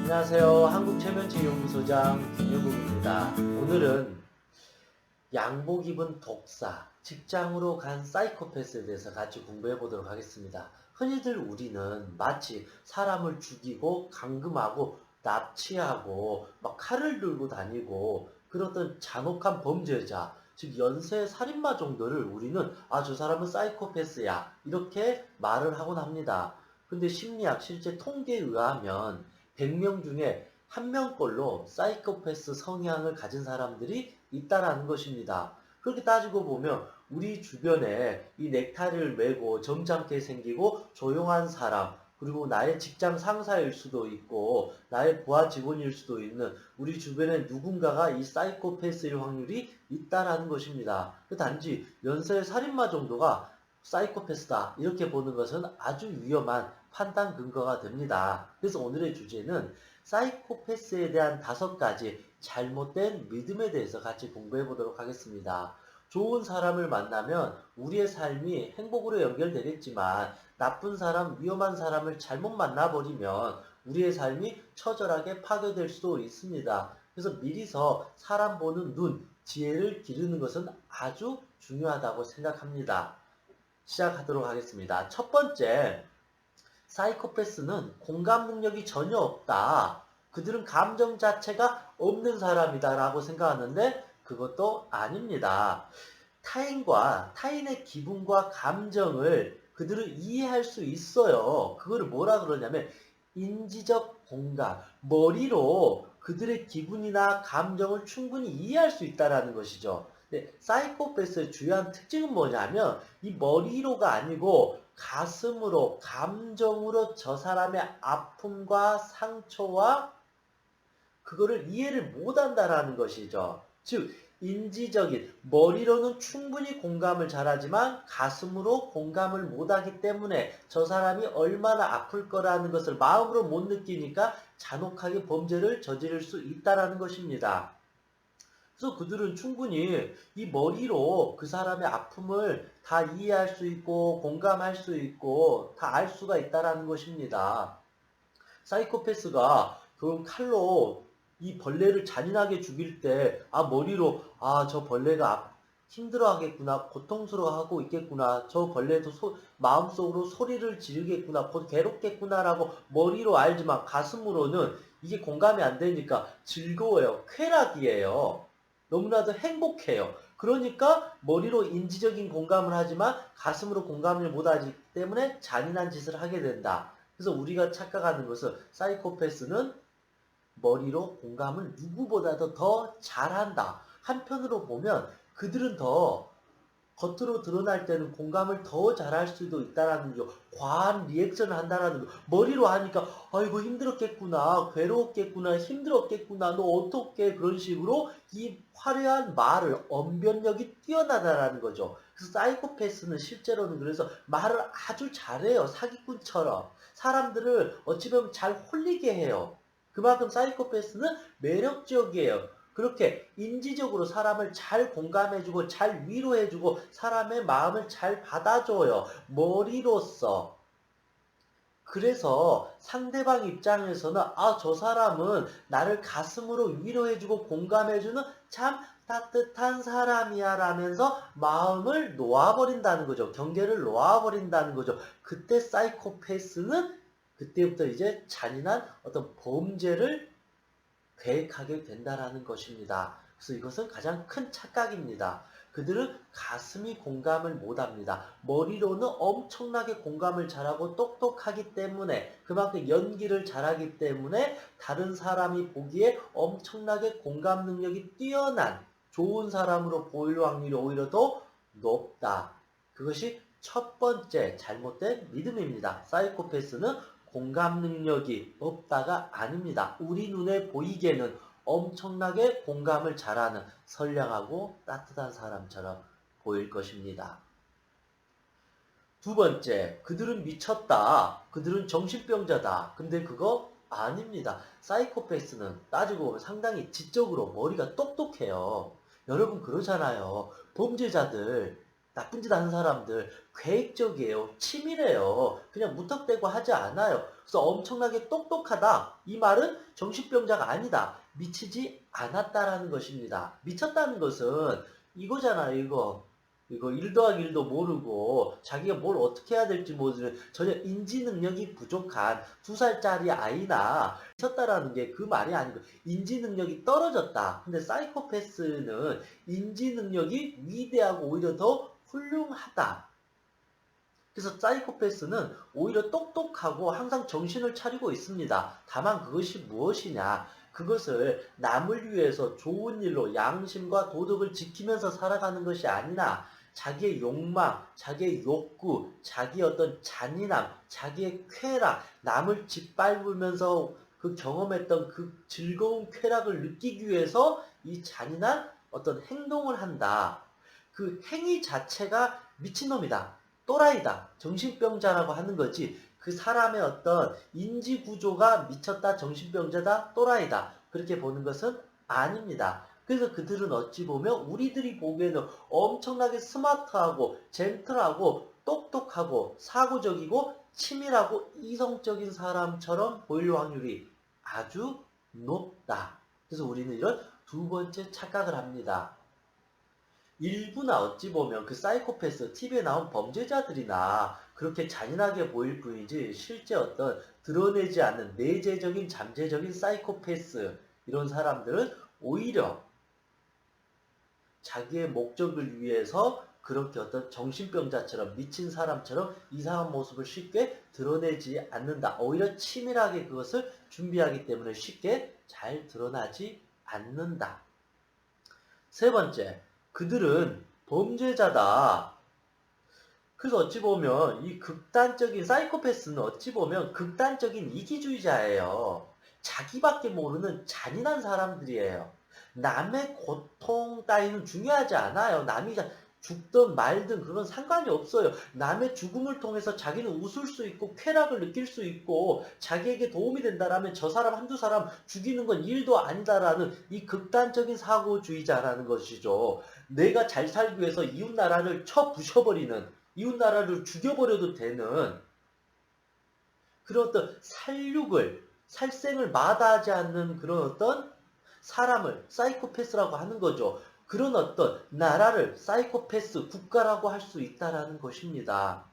안녕하세요. 한국최면체연구소장 김영국입니다. 오늘은 양복 입은 독사, 직장으로 간 사이코패스에 대해서 같이 공부해 보도록 하겠습니다. 흔히들 우리는 마치 사람을 죽이고 감금하고 납치하고 막 칼을 들고 다니고 그러던 잔혹한 범죄자, 즉 연쇄 살인마 정도를 우리는 저 사람은 사이코패스야 이렇게 말을 하곤 합니다. 근데 심리학 실제 통계에 의하면 100명 중에 1명꼴로 사이코패스 성향을 가진 사람들이 있다라는 것입니다. 그렇게 따지고 보면 우리 주변에 이 넥타이를 메고 점잖게 생기고 조용한 사람, 그리고 나의 직장 상사일 수도 있고 나의 부하 직원일 수도 있는 우리 주변에 누군가가 이 사이코패스일 확률이 있다라는 것입니다. 단지 연쇄 살인마 정도가 사이코패스다 이렇게 보는 것은 아주 위험한 판단 근거가 됩니다. 그래서 오늘의 주제는 사이코패스에 대한 5가지 잘못된 믿음에 대해서 같이 공부해 보도록 하겠습니다. 좋은 사람을 만나면 우리의 삶이 행복으로 연결되겠지만 나쁜 사람, 위험한 사람을 잘못 만나버리면 우리의 삶이 처절하게 파괴될 수도 있습니다. 그래서 미리서 사람 보는 눈, 지혜를 기르는 것은 아주 중요하다고 생각합니다. 시작하도록 하겠습니다. 첫 번째, 사이코패스는 공감 능력이 전혀 없다. 그들은 감정 자체가 없는 사람이다 라고 생각하는데 그것도 아닙니다. 타인의 기분과 감정을 그들은 이해할 수 있어요. 그거를 뭐라 그러냐면 인지적 공감, 머리로 그들의 기분이나 감정을 충분히 이해할 수 있다는 것이죠. 사이코패스의 주요한 특징은 뭐냐면 이 머리로가 아니고 가슴으로, 감정으로 저 사람의 아픔과 상처와 그거를 이해를 못한다라는 것이죠. 즉 인지적인 머리로는 충분히 공감을 잘하지만 가슴으로 공감을 못하기 때문에 저 사람이 얼마나 아플 거라는 것을 마음으로 못 느끼니까 잔혹하게 범죄를 저지를 수 있다라는 것입니다. 그래서 그들은 충분히 이 머리로 그 사람의 아픔을 다 이해할 수 있고 공감할 수 있고 다 알 수가 있다라는 것입니다. 사이코패스가 그 칼로 이 벌레를 잔인하게 죽일 때 머리로 저 벌레가 힘들어하겠구나, 고통스러워하고 있겠구나, 저 벌레도 마음속으로 소리를 지르겠구나, 괴롭겠구나라고 머리로 알지만 가슴으로는 이게 공감이 안 되니까 즐거워요. 쾌락이에요. 너무나도 행복해요. 그러니까 머리로 인지적인 공감을 하지만 가슴으로 공감을 못하기 때문에 잔인한 짓을 하게 된다. 그래서 우리가 착각하는 것은 사이코패스는 머리로 공감을 누구보다도 더 잘한다. 한편으로 보면 그들은 더 겉으로 드러날 때는 공감을 더 잘할 수도 있다라는 거, 과한 리액션을 한다라는 거. 머리로 하니까 아이고 힘들었겠구나, 괴로웠겠구나, 힘들었겠구나, 너 어떻게 그런 식으로 이 화려한 말을 언변력이 뛰어나다라는 거죠. 그래서 사이코패스는 실제로는 그래서 말을 아주 잘해요. 사기꾼처럼. 사람들을 어찌 보면 잘 홀리게 해요. 그만큼 사이코패스는 매력적이에요. 그렇게 인지적으로 사람을 잘 공감해주고 잘 위로해주고 사람의 마음을 잘 받아줘요. 머리로써. 그래서 상대방 입장에서는 저 사람은 나를 가슴으로 위로해주고 공감해주는 참 따뜻한 사람이야 라면서 마음을 놓아버린다는 거죠. 경계를 놓아버린다는 거죠. 그때 사이코패스는 그때부터 이제 잔인한 어떤 범죄를 계획하게 된다라는 것입니다. 그래서 이것은 가장 큰 착각입니다. 그들은 가슴이 공감을 못합니다. 머리로는 엄청나게 공감을 잘하고 똑똑하기 때문에 그만큼 연기를 잘하기 때문에 다른 사람이 보기에 엄청나게 공감 능력이 뛰어난 좋은 사람으로 보일 확률이 오히려 더 높다. 그것이 첫 번째 잘못된 믿음입니다. 사이코패스는 공감 능력이 없다가 아닙니다. 우리 눈에 보이기에는 엄청나게 공감을 잘하는 선량하고 따뜻한 사람처럼 보일 것입니다. 두 번째, 그들은 미쳤다. 그들은 정신병자다. 근데 그거 아닙니다. 사이코패스는 따지고 보면 상당히 지적으로 머리가 똑똑해요. 여러분 그러잖아요. 범죄자들 나쁜 짓 하는 사람들 계획적이에요. 치밀해요. 그냥 무턱대고 하지 않아요. 그래서 엄청나게 똑똑하다. 이 말은 정신병자가 아니다. 미치지 않았다라는 것입니다. 미쳤다는 것은 이거잖아요. 이거 1 더하기 1도 모르고 자기가 뭘 어떻게 해야 될지 모르는 전혀 인지 능력이 부족한 2살짜리 아이나 미쳤다라는 게 그 말이 아니고 인지 능력이 떨어졌다. 근데 사이코패스는 인지 능력이 위대하고 오히려 더 훌륭하다. 그래서 사이코패스는 오히려 똑똑하고 항상 정신을 차리고 있습니다. 다만 그것이 무엇이냐? 그것을 남을 위해서 좋은 일로 양심과 도덕을 지키면서 살아가는 것이 아니라 자기의 욕망, 자기의 욕구, 자기의 어떤 잔인함, 자기의 쾌락, 남을 짓밟으면서 그 경험했던 그 즐거운 쾌락을 느끼기 위해서 이 잔인한 어떤 행동을 한다. 그 행위 자체가 미친놈이다. 또라이다. 정신병자라고 하는 거지. 그 사람의 어떤 인지 구조가 미쳤다, 정신병자다, 또라이다. 그렇게 보는 것은 아닙니다. 그래서 그들은 어찌 보면 우리들이 보기에는 엄청나게 스마트하고 젠틀하고 똑똑하고 사고적이고 치밀하고 이성적인 사람처럼 보일 확률이 아주 높다. 그래서 우리는 이런 두 번째 착각을 합니다. 일부나 어찌 보면 그 사이코패스, TV에 나온 범죄자들이나 그렇게 잔인하게 보일 뿐이지 실제 어떤 드러내지 않는 내재적인 잠재적인 사이코패스 이런 사람들은 오히려 자기의 목적을 위해서 그렇게 어떤 정신병자처럼 미친 사람처럼 이상한 모습을 쉽게 드러내지 않는다. 오히려 치밀하게 그것을 준비하기 때문에 쉽게 잘 드러나지 않는다. 세 번째, 그들은 범죄자다. 그래서 어찌 보면 이 극단적인 사이코패스는 어찌 보면 극단적인 이기주의자예요. 자기밖에 모르는 잔인한 사람들이에요. 남의 고통 따위는 중요하지 않아요. 남이 죽든 말든 그건 상관이 없어요. 남의 죽음을 통해서 자기는 웃을 수 있고 쾌락을 느낄 수 있고 자기에게 도움이 된다라면 저 사람 한두 사람 죽이는 건 일도 아니다라는 이 극단적인 사고주의자라는 것이죠. 내가 잘 살기 위해서 이웃나라를 쳐 부셔버리는 이웃나라를 죽여버려도 되는 그런 어떤 살생을 마다하지 않는 그런 어떤 사람을 사이코패스라고 하는 거죠. 그런 어떤 나라를 사이코패스 국가라고 할 수 있다라는 것입니다.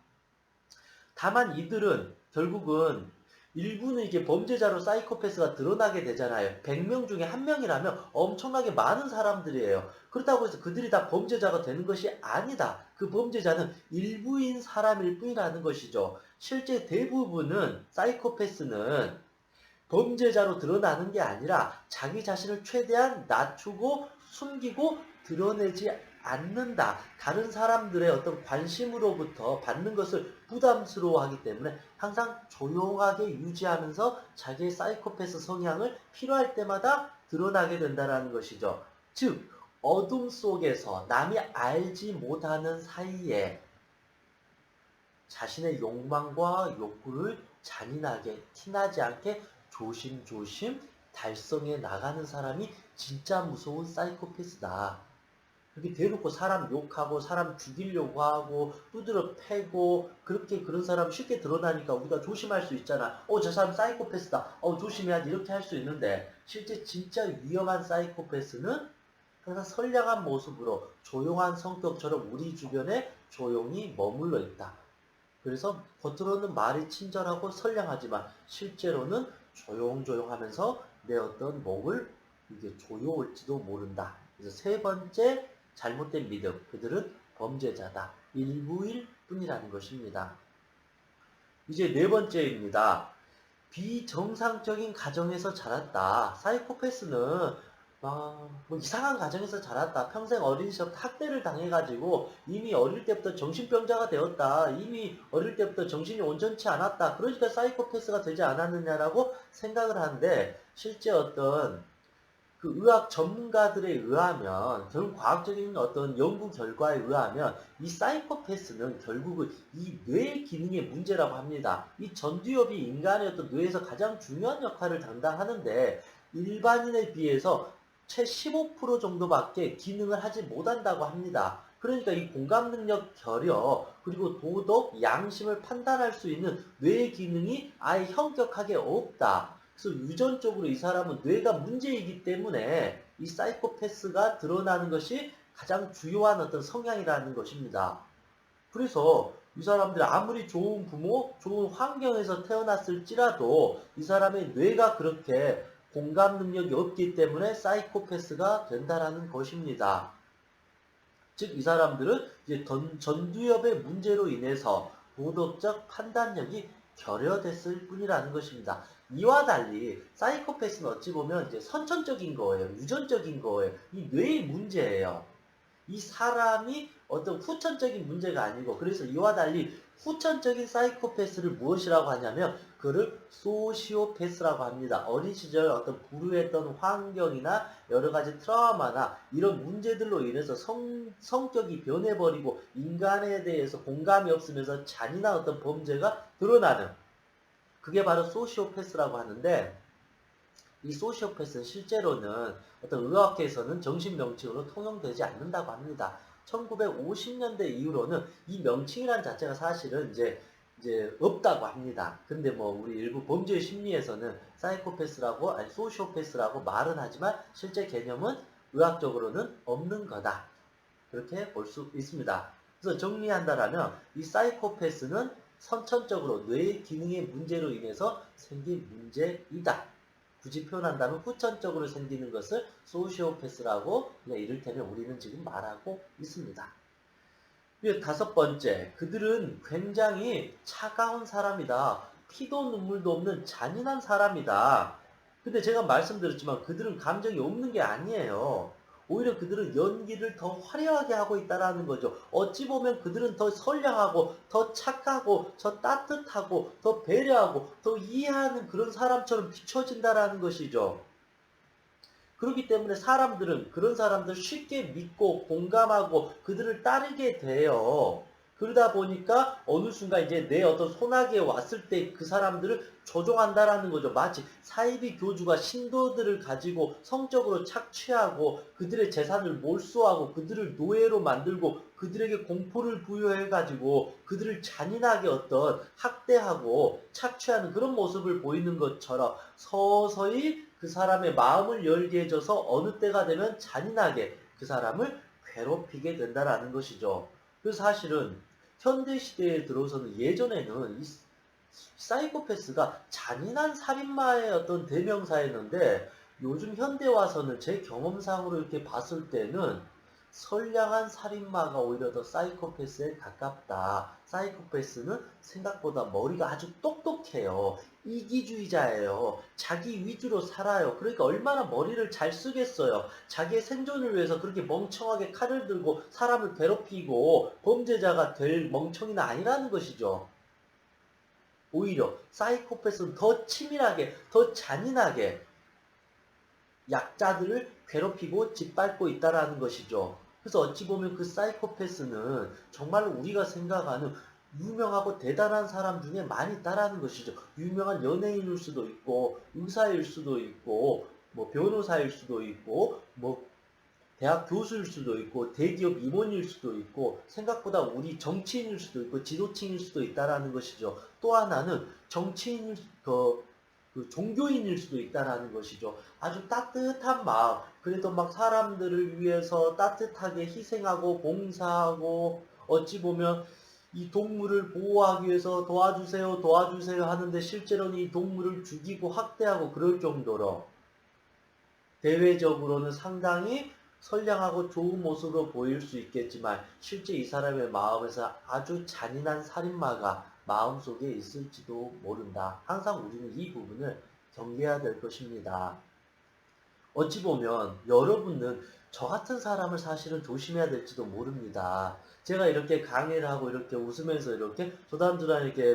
다만 이들은 결국은 일부는 이게 범죄자로 사이코패스가 드러나게 되잖아요. 100명 중에 1명이라면 엄청나게 많은 사람들이에요. 그렇다고 해서 그들이 다 범죄자가 되는 것이 아니다. 그 범죄자는 일부인 사람일 뿐이라는 것이죠. 실제 대부분은 사이코패스는 범죄자로 드러나는 게 아니라 자기 자신을 최대한 낮추고 숨기고 드러내지 않는다. 다른 사람들의 어떤 관심으로부터 받는 것을 부담스러워하기 때문에 항상 조용하게 유지하면서 자기의 사이코패스 성향을 필요할 때마다 드러나게 된다는 것이죠. 즉, 어둠 속에서 남이 알지 못하는 사이에 자신의 욕망과 욕구를 잔인하게 티나지 않게 조심조심 달성해 나가는 사람이 진짜 무서운 사이코패스다. 그렇게 대놓고 사람 욕하고 사람 죽이려고 하고 두드려 패고 그렇게 그런 사람 쉽게 드러나니까 우리가 조심할 수 있잖아. 저 사람 사이코패스다. 조심해야지 이렇게 할 수 있는데 실제 진짜 위험한 사이코패스는 항상 선량한 모습으로 조용한 성격처럼 우리 주변에 조용히 머물러 있다. 그래서 겉으로는 말이 친절하고 선량하지만 실제로는 조용조용하면서 내 어떤 목을 이게 조여올지도 모른다. 그래서 세 번째 잘못된 믿음, 그들은 범죄자다. 일부일 뿐이라는 것입니다. 이제 네 번째입니다. 비정상적인 가정에서 자랐다. 사이코패스는 뭐 이상한 가정에서 자랐다. 평생 어린 시절부터 학대를 당해가지고 이미 어릴 때부터 정신병자가 되었다. 이미 어릴 때부터 정신이 온전치 않았다. 그러니까 사이코패스가 되지 않았느냐라고 생각을 하는데 실제 어떤 그 의학 전문가들에 의하면 결국 과학적인 어떤 연구 결과에 의하면 이 사이코패스는 결국은 이 뇌 기능의 문제라고 합니다. 이 전두엽이 인간의 어떤 뇌에서 가장 중요한 역할을 담당하는데 일반인에 비해서 채 15% 정도밖에 기능을 하지 못한다고 합니다. 그러니까 이 공감 능력, 결여, 그리고 도덕, 양심을 판단할 수 있는 뇌의 기능이 아예 현격하게 없다. 그래서 유전적으로 이 사람은 뇌가 문제이기 때문에 이 사이코패스가 드러나는 것이 가장 주요한 어떤 성향이라는 것입니다. 그래서 이 사람들이 아무리 좋은 부모, 좋은 환경에서 태어났을지라도 이 사람의 뇌가 그렇게 공감 능력이 없기 때문에 사이코패스가 된다라는 것입니다. 즉, 이 사람들은 이제 전두엽의 문제로 인해서 도덕적 판단력이 결여됐을 뿐이라는 것입니다. 이와 달리 사이코패스는 어찌 보면 이제 선천적인 거예요. 유전적인 거예요. 이 뇌의 문제예요. 이 사람이 어떤 후천적인 문제가 아니고, 그래서 이와 달리 후천적인 사이코패스를 무엇이라고 하냐면 그를 소시오패스라고 합니다. 어린 시절 어떤 불우했던 환경이나 여러 가지 트라우마나 이런 문제들로 인해서 성격이 변해버리고 인간에 대해서 공감이 없으면서 잔인한 어떤 범죄가 드러나는, 그게 바로 소시오패스라고 하는데, 이 소시오패스는 실제로는 어떤 의학계에서는 정신 명칭으로 통용되지 않는다고 합니다. 1950년대 이후로는 이 명칭이란 자체가 사실은 이제 없다고 합니다. 근데 뭐 우리 일부 범죄 심리에서는 사이코패스라고, 아니 소시오패스라고 말은 하지만 실제 개념은 의학적으로는 없는 거다. 그렇게 볼 수 있습니다. 그래서 정리한다라면 이 사이코패스는 선천적으로 뇌의 기능의 문제로 인해서 생긴 문제이다. 굳이 표현한다면 후천적으로 생기는 것을 소시오패스라고 그냥 이를테면 우리는 지금 말하고 있습니다. 다섯 번째, 그들은 굉장히 차가운 사람이다. 피도 눈물도 없는 잔인한 사람이다. 근데 제가 말씀드렸지만 그들은 감정이 없는 게 아니에요. 오히려 그들은 연기를 더 화려하게 하고 있다는 거죠. 어찌 보면 그들은 더 선량하고 더 착하고 더 따뜻하고 더 배려하고 더 이해하는 그런 사람처럼 비춰진다는 것이죠. 그렇기 때문에 사람들은 그런 사람들 쉽게 믿고 공감하고 그들을 따르게 돼요. 그러다 보니까 어느 순간 이제 내 어떤 손아귀에 왔을 때 그 사람들을 조종한다라는 거죠. 마치 사이비 교주가 신도들을 가지고 성적으로 착취하고 그들의 재산을 몰수하고 그들을 노예로 만들고 그들에게 공포를 부여해가지고 그들을 잔인하게 어떤 학대하고 착취하는 그런 모습을 보이는 것처럼 서서히 그 사람의 마음을 열게 해줘서 어느 때가 되면 잔인하게 그 사람을 괴롭히게 된다라는 것이죠. 그래서 사실은 현대 시대에 들어서는 예전에는 이 사이코패스가 잔인한 살인마의 어떤 대명사였는데 요즘 현대 와서는 제 경험상으로 이렇게 봤을 때는 선량한 살인마가 오히려 더 사이코패스에 가깝다. 사이코패스는 생각보다 머리가 아주 똑똑해요. 이기주의자예요. 자기 위주로 살아요. 그러니까 얼마나 머리를 잘 쓰겠어요. 자기의 생존을 위해서 그렇게 멍청하게 칼을 들고 사람을 괴롭히고 범죄자가 될 멍청이는 아니라는 것이죠. 오히려 사이코패스는 더 치밀하게, 더 잔인하게 약자들을 괴롭히고 짓밟고 있다라는 것이죠. 그래서 어찌 보면 그 사이코패스는 정말로 우리가 생각하는 유명하고 대단한 사람 중에 많이 있다라는 것이죠. 유명한 연예인일 수도 있고, 의사일 수도 있고, 뭐 변호사일 수도 있고, 뭐 대학 교수일 수도 있고, 대기업 임원일 수도 있고, 생각보다 우리 정치인일 수도 있고, 지도층일 수도 있다라는 것이죠. 또 하나는 정치인일, 그 종교인일 수도 있다라는 것이죠. 아주 따뜻한 마음, 그래도 막 사람들을 위해서 따뜻하게 희생하고 봉사하고, 어찌 보면 이 동물을 보호하기 위해서 도와주세요, 도와주세요 하는데 실제로는 이 동물을 죽이고 학대하고 그럴 정도로 대외적으로는 상당히 선량하고 좋은 모습으로 보일 수 있겠지만 실제 이 사람의 마음에서 아주 잔인한 살인마가 마음속에 있을지도 모른다. 항상 우리는 이 부분을 경계해야 될 것입니다. 어찌 보면 여러분은 저 같은 사람을 사실은 조심해야 될지도 모릅니다. 제가 이렇게 강의를 하고 이렇게 웃으면서 이렇게 조단조단 이렇게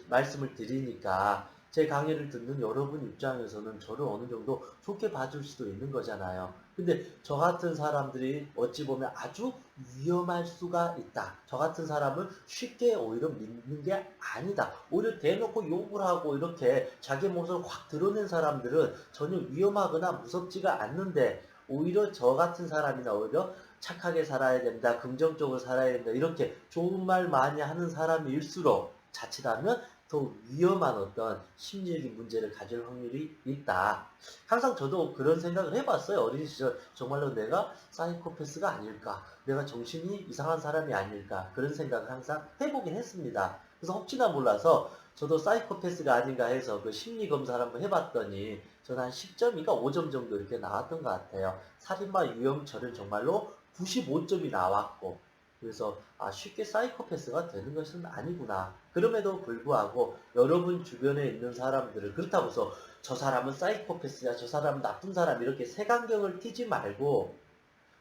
말씀을 드리니까 제 강의를 듣는 여러분 입장에서는 저를 어느 정도 좋게 봐줄 수도 있는 거잖아요. 근데 저 같은 사람들이 어찌 보면 아주 위험할 수가 있다. 저 같은 사람을 쉽게 오히려 믿는 게 아니다. 오히려 대놓고 욕을 하고 이렇게 자기 모습을 확 드러낸 사람들은 전혀 위험하거나 무섭지가 않는데 오히려 저 같은 사람이나 오히려 착하게 살아야 된다, 긍정적으로 살아야 된다, 이렇게 좋은 말 많이 하는 사람일수록 자칫하면 더 위험한 어떤 심리적인 문제를 가질 확률이 있다. 항상 저도 그런 생각을 해봤어요. 어린 시절 정말로 내가 사이코패스가 아닐까, 내가 정신이 이상한 사람이 아닐까, 그런 생각을 항상 해보긴 했습니다. 그래서 혹시나 몰라서 저도 사이코패스가 아닌가 해서 그 심리 검사를 한번 해봤더니 저는 한 10점인가 5점 정도 이렇게 나왔던 것 같아요. 살인마 유형철은 정말로 95점이 나왔고, 그래서 쉽게 사이코패스가 되는 것은 아니구나. 그럼에도 불구하고 여러분 주변에 있는 사람들을 그렇다고 해서 저 사람은 사이코패스야, 저 사람은 나쁜 사람, 이렇게 색안경을 띄지 말고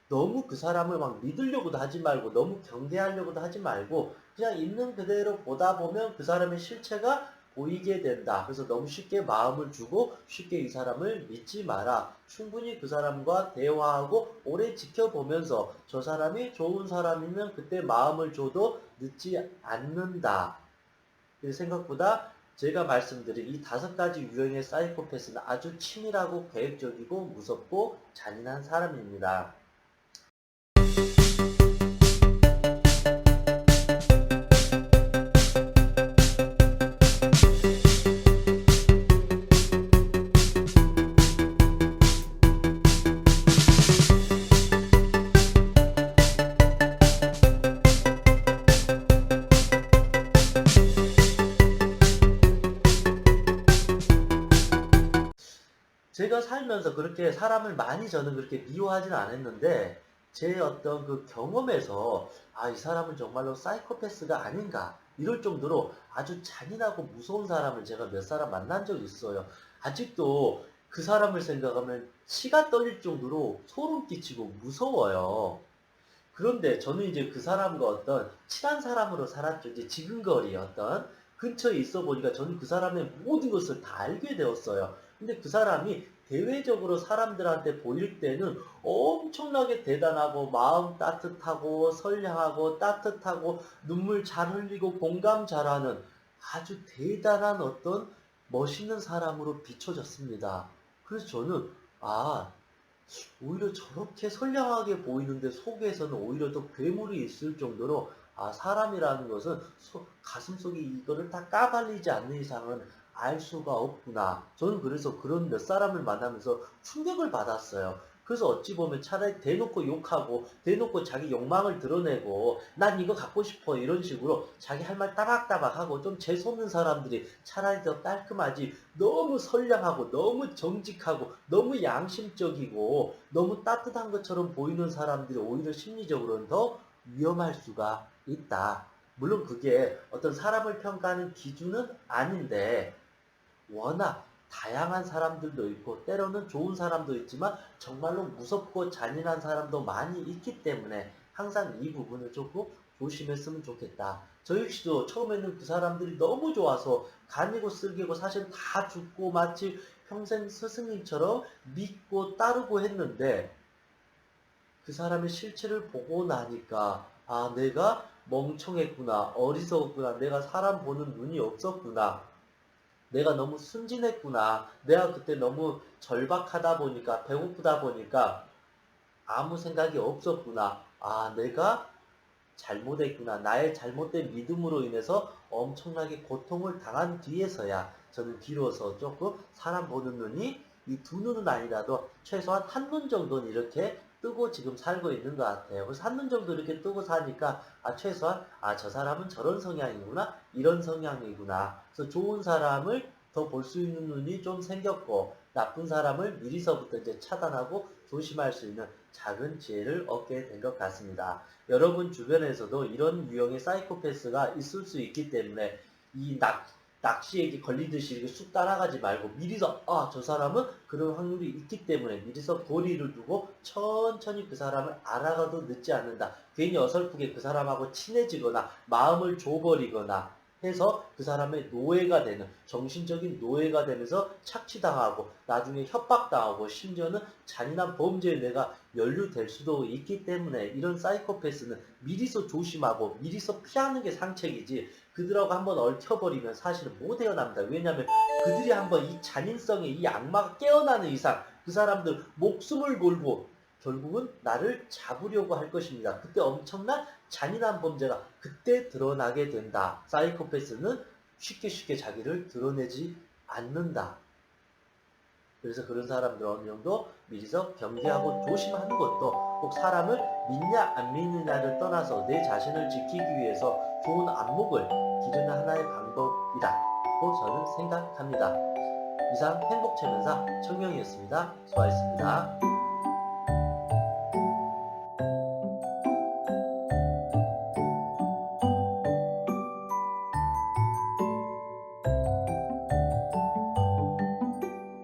너무 그 사람을 막 믿으려고도 하지 말고 너무 경계하려고도 하지 말고 그냥 있는 그대로 보다 보면 그 사람의 실체가 보이게 된다. 그래서 너무 쉽게 마음을 주고 쉽게 이 사람을 믿지 마라. 충분히 그 사람과 대화하고 오래 지켜보면서 저 사람이 좋은 사람이면 그때 마음을 줘도 늦지 않는다. 생각보다 제가 말씀드린 이 5가지 유형의 사이코패스는 아주 치밀하고 계획적이고 무섭고 잔인한 사람입니다. 제가 살면서 그렇게 사람을 많이 저는 그렇게 미워하지는 않았는데 제 어떤 그 경험에서 이 사람은 정말로 사이코패스가 아닌가 이럴 정도로 아주 잔인하고 무서운 사람을 제가 몇 사람 만난 적이 있어요. 아직도 그 사람을 생각하면 치가 떨릴 정도로 소름 끼치고 무서워요. 그런데 저는 이제 그 사람과 어떤 친한 사람으로 살았죠. 이제 지근거리 어떤 근처에 있어 보니까 저는 그 사람의 모든 것을 다 알게 되었어요. 근데 그 사람이 대외적으로 사람들한테 보일 때는 엄청나게 대단하고 마음 따뜻하고 선량하고 따뜻하고 눈물 잘 흘리고 공감 잘하는 아주 대단한 어떤 멋있는 사람으로 비춰졌습니다. 그래서 저는 아 오히려 저렇게 선량하게 보이는데 속에서는 오히려 더 괴물이 있을 정도로 사람이라는 것은 가슴속에 이거를 다 까발리지 않는 이상은 알 수가 없구나. 저는 그래서 그런 몇 사람을 만나면서 충격을 받았어요. 그래서 어찌 보면 차라리 대놓고 욕하고 대놓고 자기 욕망을 드러내고 난 이거 갖고 싶어 이런 식으로 자기 할 말 따박따박하고 좀 재수없는 사람들이 차라리 더 깔끔하지, 너무 선량하고 너무 정직하고 너무 양심적이고 너무 따뜻한 것처럼 보이는 사람들이 오히려 심리적으로는 더 위험할 수가 있다. 물론 그게 어떤 사람을 평가하는 기준은 아닌데 워낙 다양한 사람들도 있고 때로는 좋은 사람도 있지만 정말로 무섭고 잔인한 사람도 많이 있기 때문에 항상 이 부분을 조금 조심했으면 좋겠다. 저 역시도 처음에는 그 사람들이 너무 좋아서 간이고 쓸개고 사실 다 죽고 마치 평생 스승님처럼 믿고 따르고 했는데 그 사람의 실체를 보고 나니까 내가 멍청했구나, 어리석었구나, 내가 사람 보는 눈이 없었구나, 내가 너무 순진했구나. 내가 그때 너무 절박하다 보니까, 배고프다 보니까 아무 생각이 없었구나. 내가 잘못했구나. 나의 잘못된 믿음으로 인해서 엄청나게 고통을 당한 뒤에서야 저는 비로소 조금 사람 보는 눈이 이 두 눈은 아니라도 최소한 한 눈 정도는 이렇게 뜨고 지금 살고 있는 것 같아요. 그래서 한 눈 정도 이렇게 뜨고 사니까 최소한 저 사람은 저런 성향이구나, 이런 성향이구나. 그래서 좋은 사람을 더 볼 수 있는 눈이 좀 생겼고 나쁜 사람을 미리서부터 이제 차단하고 조심할 수 있는 작은 지혜를 얻게 된 것 같습니다. 여러분 주변에서도 이런 유형의 사이코패스가 있을 수 있기 때문에 이 낚시에 걸리듯이 이렇게 쑥 따라가지 말고 미리서 저 사람은 그런 확률이 있기 때문에 미리서 거리를 두고 천천히 그 사람을 알아가도 늦지 않는다. 괜히 어설프게 그 사람하고 친해지거나 마음을 줘버리거나 해서 그 사람의 노예가 되는, 정신적인 노예가 되면서 착취당하고 나중에 협박당하고 심지어는 잔인한 범죄에 내가 연루될 수도 있기 때문에 이런 사이코패스는 미리서 조심하고 미리서 피하는 게 상책이지 그들하고 한번 얽혀버리면 사실은 못 헤어납니다. 왜냐하면 그들이 한번 이 잔인성의 이 악마가 깨어나는 이상 그 사람들 목숨을 걸고 결국은 나를 잡으려고 할 것입니다. 그때 엄청난 잔인한 범죄가 그때 드러나게 된다. 사이코패스는 쉽게 자기를 드러내지 않는다. 그래서 그런 사람들 어느 정도 미리서 경계하고 조심하는 것도 꼭 사람을 믿냐 안 믿느냐를 떠나서 내 자신을 지키기 위해서 좋은 안목을 기르는 하나의 방법이라고 저는 생각합니다. 이상 행복체면사 청명이었습니다. 수고하셨습니다.